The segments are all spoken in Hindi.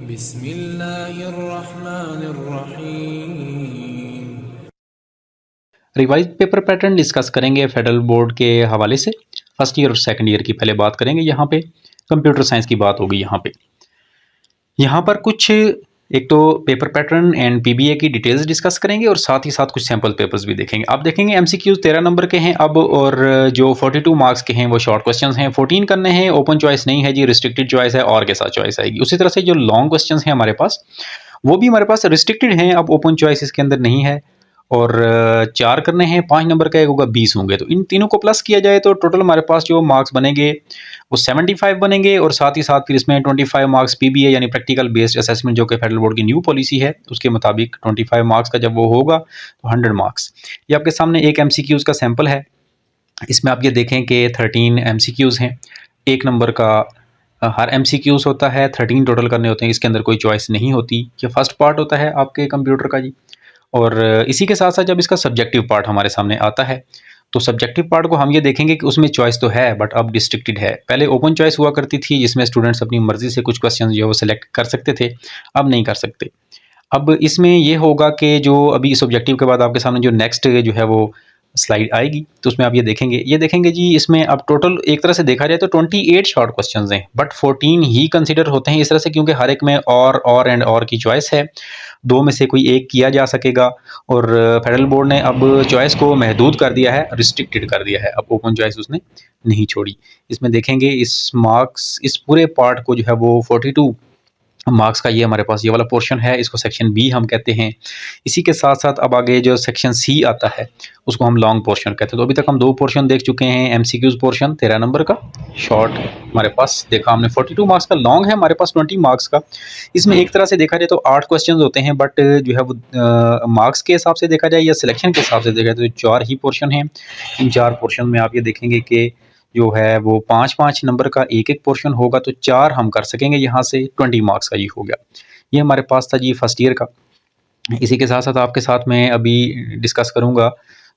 बिस्मिल्लाहिर्रहमानिर्रहीम। रिवाइज पेपर पैटर्न डिस्कस करेंगे फेडरल बोर्ड के हवाले से। फर्स्ट ईयर और सेकंड ईयर की पहले बात करेंगे। यहाँ पे कंप्यूटर साइंस की बात होगी। यहाँ पर कुछ एक तो पेपर पैटर्न एंड पीबीए की डिटेल्स डिस्कस करेंगे और साथ ही साथ कुछ सैम्पल पेपर्स भी देखेंगे। आप देखेंगे एमसीक्यूज 13 नंबर के हैं अब, और जो 42 मार्क्स के हैं वो शॉर्ट क्वेश्चंस हैं। 14 करने हैं, ओपन चॉइस नहीं है जी, रिस्ट्रिक्टेड चॉइस है और के साथ चॉइस आएगी। उसी तरह से जो लॉन्ग क्वेश्चंस हैं हमारे पास, वो भी हमारे पास रिस्ट्रिक्टेड हैं, अब ओपन चॉइस इसके अंदर नहीं है। और 4 करने हैं, 5 नंबर का एक होगा, 20 होंगे। तो इन तीनों को प्लस किया जाए तो टोटल हमारे पास जो मार्क्स बनेंगे वो 75 बनेंगे। और साथ ही साथ फिर इसमें 25 मार्क्स पीबीए यानी प्रैक्टिकल बेस्ड असेसमेंट, जो कि फेडरल बोर्ड की न्यू पॉलिसी है, उसके मुताबिक 25 मार्क्स का जब वो होगा तो 100 मार्क्स। ये आपके सामने एक एमसीक्यूज़ का सैम्पल है। इसमें आप ये देखें कि 13 एमसीक्यूज़ हैं। 1 नंबर का हर एमसीक्यूज़ होता है, 13 टोटल करने होते हैं। इसके अंदर कोई चॉइस नहीं होती। ये फर्स्ट पार्ट होता है आपके कंप्यूटर का जी। और इसी के साथ साथ जब इसका सब्जेक्टिव पार्ट हमारे सामने आता है तो सब्जेक्टिव पार्ट को हम ये देखेंगे कि उसमें चॉइस तो है बट अब डिस्ट्रिक्टेड है। पहले ओपन चॉइस हुआ करती थी जिसमें स्टूडेंट्स अपनी मर्जी से कुछ क्वेश्चन जो है वो सिलेक्ट कर सकते थे, अब नहीं कर सकते। अब इसमें ये होगा कि जो अभी इस ऑब्जेक्टिव के बाद आपके सामने जो नेक्स्ट जो है वो स्लाइड आएगी तो उसमें आप ये देखेंगे जी। इसमें अब टोटल एक तरह से देखा जाए तो 28 शॉर्ट क्वेश्चंस हैं, बट 14 ही कंसीडर होते हैं इस तरह से, क्योंकि हर एक में और एंड और की चॉइस है। 2 में से कोई एक किया जा सकेगा। और फेडरल बोर्ड ने अब चॉइस को महदूद कर दिया है, रिस्ट्रिक्टेड कर दिया है। अब ओपन चॉइस उसने नहीं छोड़ी। इसमें देखेंगे इस पूरे पार्ट को जो है वो 42 मार्क्स का ये हमारे पास ये वाला पोर्शन है, इसको सेक्शन बी हम कहते हैं। इसी के साथ साथ अब आगे जो सेक्शन सी आता है उसको हम लॉन्ग पोर्शन कहते हैं। तो अभी तक हम 2 पोर्शन देख चुके हैं। एमसीक्यूज पोर्शन 13 नंबर का, शॉर्ट हमारे पास देखा हमने 42 मार्क्स का, लॉन्ग है हमारे पास 20 मार्क्स का। इसमें एक तरह से देखा जाए तो 8 क्वेश्चन होते हैं, बट जो है वो मार्क्स के हिसाब से देखा जाए या सिलेक्शन के हिसाब से देखा जाए तो 4 ही पोर्शन हैं। इन 4 पोर्शन में आप ये देखेंगे कि जो है वो 5-5 नंबर का एक पोर्शन होगा, तो 4 हम कर सकेंगे यहाँ से। 20 मार्क्स का ये हो गया। ये हमारे पास था जी फर्स्ट ईयर का। इसी के साथ साथ आपके साथ मैं अभी डिस्कस करूँगा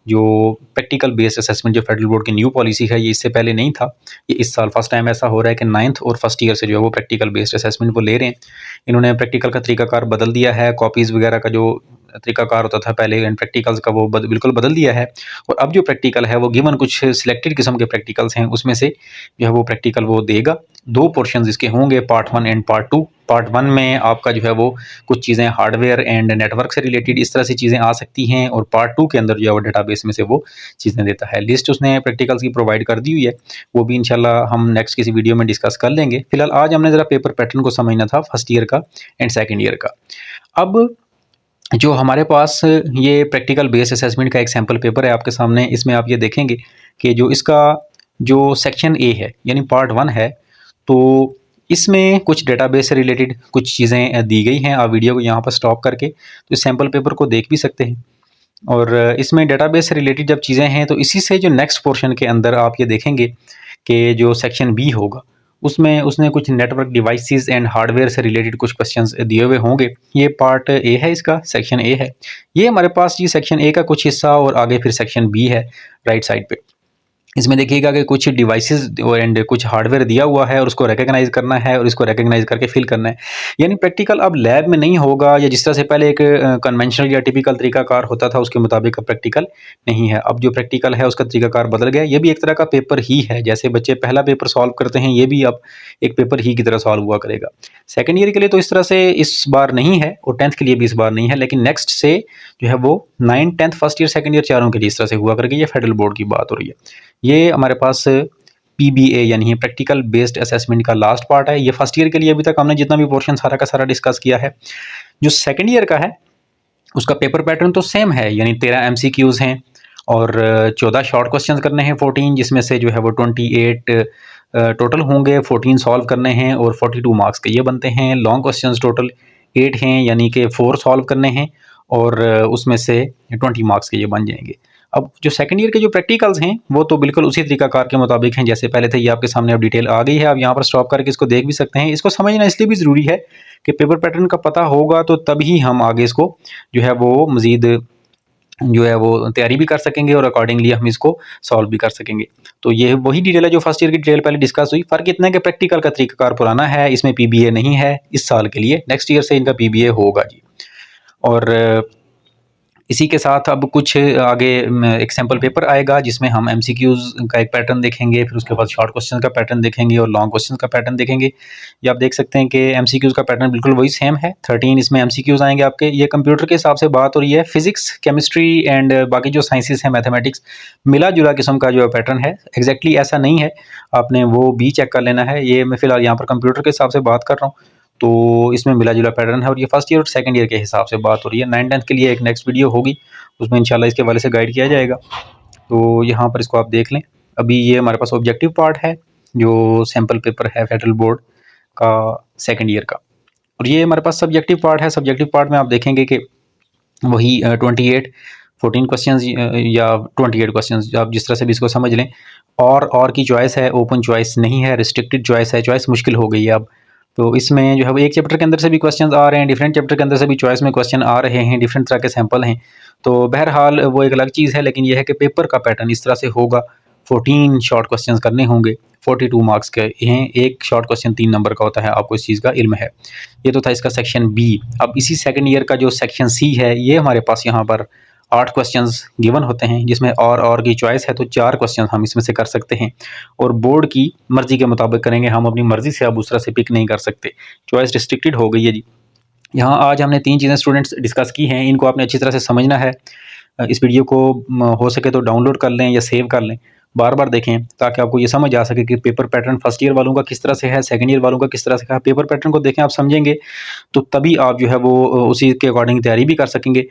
जो प्रैक्टिकल बेस्ड असेसमेंट, जो फेडरल बोर्ड की न्यू पॉलिसी है। ये इससे पहले नहीं था, ये इस साल फर्स्ट टाइम ऐसा हो रहा है कि 9th और फर्स्ट ईयर से जो है वो प्रैक्टिकल बेस्ड असेसमेंट वो ले रहे हैं। इन्होंने प्रैक्टिकल का तरीकाकार बदल दिया है। कॉपीज़ वगैरह का जो तरीकाकार होता था पहले एंड प्रैक्टिकल्स का, वो बिल्कुल बदल दिया है। और अब जो प्रैक्टिकल है वो गिवन कुछ सिलेक्टेड किस्म के प्रैक्टिकल्स हैं, उसमें से जो है वो प्रैक्टिकल वो देगा। 2 पोर्शंस इसके होंगे, पार्ट 1 एंड पार्ट 2। पार्ट 1 में आपका जो है वो कुछ चीज़ें हार्डवेयर एंड नेटवर्क से रिलेटेड इस तरह से चीज़ें आ सकती हैं, और पार्ट 2 के अंदर जो है वो डेटाबेस में से वो चीज़ें देता है। लिस्ट उसने प्रैक्टिकल्स की प्रोवाइड कर दी हुई है, वो भी इंशाल्लाह हम नेक्स्ट किसी वीडियो में डिस्कस कर लेंगे। फिलहाल आज हमने ज़रा पेपर पैटर्न को समझना था फर्स्ट ईयर का एंड सेकेंड ईयर का। अब जो हमारे पास ये प्रैक्टिकल बेस्ड असेसमेंट का एक सैम्पल पेपर है आपके सामने। इसमें आप ये देखेंगे कि जो इसका जो सेक्शन ए है यानी पार्ट 1 है, तो इसमें कुछ डेटाबेस से रिलेटेड कुछ चीज़ें दी गई हैं। आप वीडियो को यहाँ पर स्टॉप करके तो इस सैम्पल पेपर को देख भी सकते हैं। और इसमें डेटाबेस से रिलेटेड जब चीज़ें हैं तो इसी से जो नेक्स्ट पोर्शन के अंदर आप ये देखेंगे कि जो सेक्शन बी होगा उसमें उसने कुछ नेटवर्क डिवाइसेस एंड हार्डवेयर से रिलेटेड कुछ क्वेश्चंस दिए हुए होंगे। ये पार्ट ए है, इसका सेक्शन ए है। ये हमारे पास ये सेक्शन ए का कुछ हिस्सा, और आगे फिर सेक्शन बी है राइट साइड पे। इसमें देखिएगा कि कुछ डिवाइसेस एंड कुछ हार्डवेयर दिया हुआ है और उसको रिकॉग्नाइज करना है और इसको रिकॉग्नाइज करके फिल करना है। यानी प्रैक्टिकल अब लैब में नहीं होगा, या जिस तरह से पहले एक कन्वेंशनल या टिपिकल तरीकाकार होता था उसके मुताबिक अब प्रैक्टिकल नहीं है। अब जो प्रैक्टिकल है उसका तरीकाकार बदल गया। ये भी एक तरह का पेपर ही है, जैसे बच्चे पहला पेपर सॉल्व करते हैं, ये भी अब एक पेपर ही की तरह सॉल्व हुआ करेगा। सेकेंड ईयर के लिए तो इस तरह से इस बार नहीं है, और 10th के लिए भी इस बार नहीं है, लेकिन नेक्स्ट से जो है वो 9th 10th first year second year चारों के लिए इस तरह से हुआ करके। ये फेडरल बोर्ड की बात हो रही है। ये हमारे पास पीबीए यानी प्रैक्टिकल बेस्ड असेसमेंट का लास्ट पार्ट है। ये फर्स्ट ईयर के लिए अभी तक हमने जितना भी पोर्शन सारा का सारा डिस्कस किया है। जो सेकेंड ईयर का है उसका पेपर पैटर्न तो सेम है, यानी 13 एमसीक्यूज़ हैं और 14 शॉर्ट क्वेश्चन करने हैं 14, जिसमें से जो है वो 28 टोटल होंगे। 14 सॉल्व करने हैं और 42 मार्क्स के ये बनते हैं। लॉन्ग क्वेश्चन टोटल 8 हैं, यानी कि 4 सॉल्व करने हैं और उसमें से 20 मार्क्स के ये बन जाएंगे। अब जो सेकंड ईयर के जो प्रैक्टिकल्स हैं वो तो बिल्कुल उसी तरीकाकार के मुताबिक हैं जैसे पहले थे। ये आपके सामने अब डिटेल आ गई है, आप यहाँ पर स्टॉप करके इसको देख भी सकते हैं। इसको समझना इसलिए भी ज़रूरी है कि पेपर पैटर्न का पता होगा तो तभी हम आगे इसको जो है वो मज़ीद जो है वो तैयारी भी कर सकेंगे और अकॉर्डिंगली हम इसको सॉल्व भी कर सकेंगे। तो ये वही डिटेल है जो फर्स्ट ईयर की डिटेल पहले डिस्कस हुई। फ़र्क इतना है कि प्रैक्टिकल का तरीकाकार पुराना है, इसमें पीबीए नहीं है इस साल के लिए, नेक्स्ट ईयर से इनका पीबीए होगा जी। और इसी के साथ अब कुछ आगे एक सैम्पल पेपर आएगा जिसमें हम एमसीक्यूज़ का एक पैटर्न देखेंगे, फिर उसके बाद शॉर्ट क्वेश्चन का पैटर्न देखेंगे और लॉन्ग क्वेश्चन का पैटर्न देखेंगे। ये आप देख सकते हैं कि एमसीक्यूज़ का पैटर्न बिल्कुल वही सेम है, 13 इसमें एमसीक्यूज़ आएंगे आपके। ये कंप्यूटर के हिसाब से बात हो रही है, फिजिक्स, केमिस्ट्री एंड बाकी जो साइंसेस हैं, मैथमेटिक्स, मिला जुला किस्म का जो पैटर्न है। एग्जैक्टली ऐसा नहीं है, आपने वो भी चेक कर लेना है। ये मैं फिलहाल यहाँ पर कंप्यूटर के हिसाब से बात कर रहा हूँ, तो इसमें मिला जुला पैटर्न है और ये फर्स्ट ईयर और सेकंड ईयर के हिसाब से बात हो रही है। 9th-10th के लिए एक नेक्स्ट वीडियो होगी, उसमें इंशाल्लाह इसके हवाले से गाइड किया जाएगा। तो यहाँ पर इसको आप देख लें। अभी ये हमारे पास ऑब्जेक्टिव पार्ट है, जो सैम्पल पेपर है फेडरल बोर्ड का सेकंड ईयर का, और ये हमारे पास सब्जेक्टिव पार्ट है। सब्जेक्टिव पार्ट में आप देखेंगे कि वही 14 क्वेश्चंस या 28 क्वेश्चंस, आप जिस तरह से भी इसको समझ लें। और की चॉइस है, ओपन चॉइस नहीं है, रिस्ट्रिक्टेड चॉइस है। चॉइस मुश्किल हो गई है अब, तो इसमें जो है वो एक चैप्टर के अंदर से भी क्वेश्चंस आ रहे हैं, डिफरेंट चैप्टर के अंदर से भी चॉइस में क्वेश्चन आ रहे हैं, डिफरेंट तरह के सैंपल हैं। तो बहरहाल वो एक अलग चीज़ है, लेकिन यह है कि पेपर का पैटर्न इस तरह से होगा। 14 शॉर्ट क्वेश्चंस करने होंगे, 42 मार्क्स के हैं। एक शॉर्ट क्वेश्चन 3 नंबर का होता है, आपको इस चीज़ का इल्म है। ये तो था इसका सेक्शन बी। अब इसी सेकंड ईयर का जो सेक्शन सी है, ये हमारे पास यहाँ पर 8 क्वेश्चंस गिवन होते हैं, जिसमें और की चॉइस है तो 4 क्वेश्चन हम इसमें से कर सकते हैं और बोर्ड की मर्ज़ी के मुताबिक करेंगे। हम अपनी मर्ज़ी से अब उस तरह से पिक नहीं कर सकते, चॉइस रिस्ट्रिक्टेड हो गई है जी। यहाँ आज हमने 3 चीज़ें स्टूडेंट्स डिस्कस की हैं, इनको आपने अच्छी तरह से समझना है। इस वीडियो को हो सके तो डाउनलोड कर लें या सेव कर लें, बार-बार देखें, ताकि आपको ये समझ आ सके कि पेपर पैटर्न फर्स्ट ईयर वालों का किस तरह से है, सेकंड ईयर वालों का किस तरह से है। पेपर पैटर्न को देखें, आप समझेंगे तो तभी आप जो है वो उसी के अकॉर्डिंग तैयारी भी कर सकेंगे।